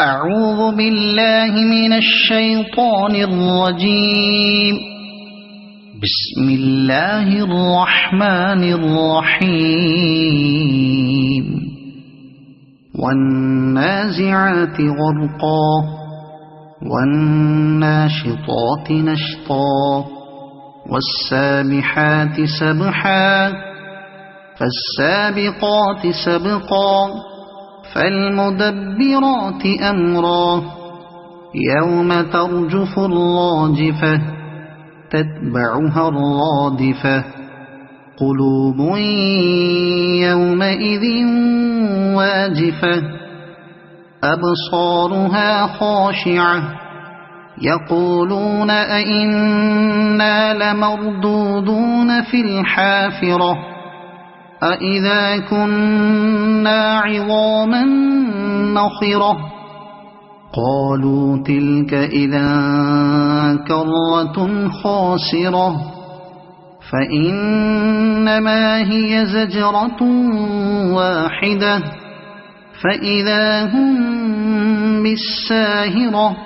أعوذ بالله من الشيطان الرجيم. بسم الله الرحمن الرحيم. والنازعات غرقا والناشطات نشطا والسابحات سبحا فالسابقات سبقا فالمدبرات أمرا يوم ترجف الراجفة تتبعها الرادفة قلوب يومئذ واجفة أبصارها خاشعة يقولون أئنا لمردودون في الحافرة أئذا كنا عظاما نخرة قالوا تلك إذا كرة خاسرة فإنما هي زجرة واحدة فإذا هم بالساهرة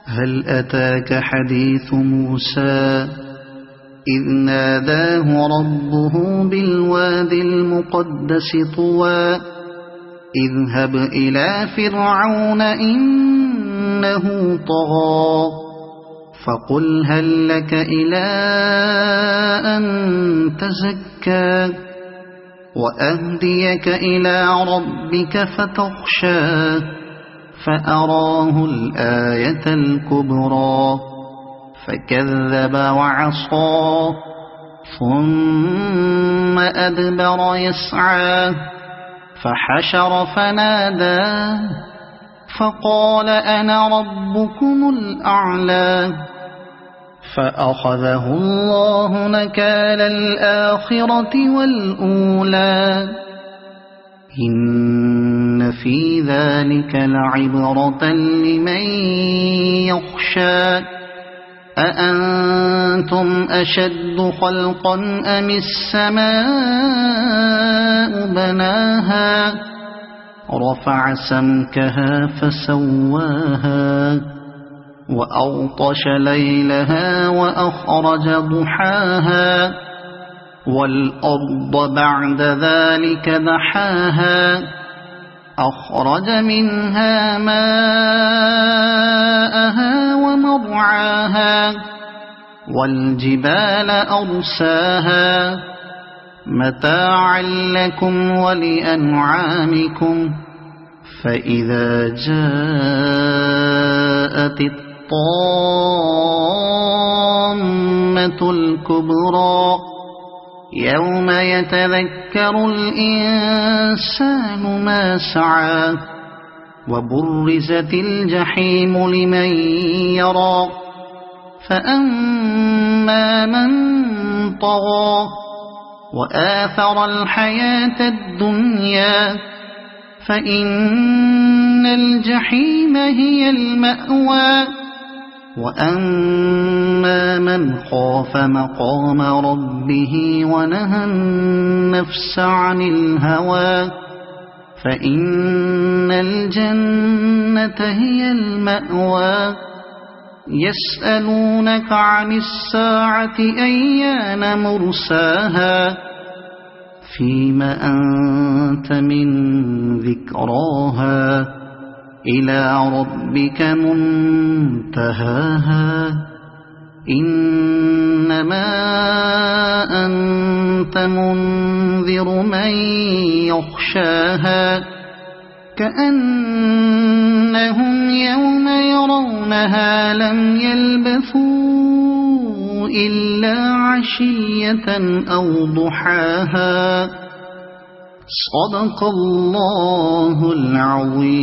هل أتاك حديث موسى إذ ناداه ربه بالواد المقدس طوى اذهب إلى فرعون إنه طغى فقل هل لك إلى أن تزكى وأهديك إلى ربك فتخشى فأراه الآية الكبرى فكذب وعصى ثم أدبر يسعى فحشر فنادى فقال أنا ربكم الأعلى فأخذه الله نكال الآخرة والأولى إن في ذلك لعبرة لمن يخشى أأنتم أشد خلقا أم السماء بناها رفع سمكها فسواها وأغطش ليلها وأخرج ضحاها والأرض بعد ذلك دحاها أخرج منها ماءها ومرعاها والجبال أرساها متاعا لكم ولأنعامكم فإذا جاءت الطامة الكبرى يوم يتذكر الإنسان ما سعى وبرزت الجحيم لمن يرى فأما من طغى وآثر الحياة الدنيا فإن الجحيم هي المأوى وأما من خاف مقام ربه ونهى النفس عن الهوى فإن الجنة هي المأوى يسألونك عن الساعة أيان مرساها فيم أنت من ذكراها إلى ربك منتهاها إنما أنت منذر من يخشاها كأنهم يوم يرونها لم يلبثوا إلا عشية أو ضحاها صدق الله العظيم.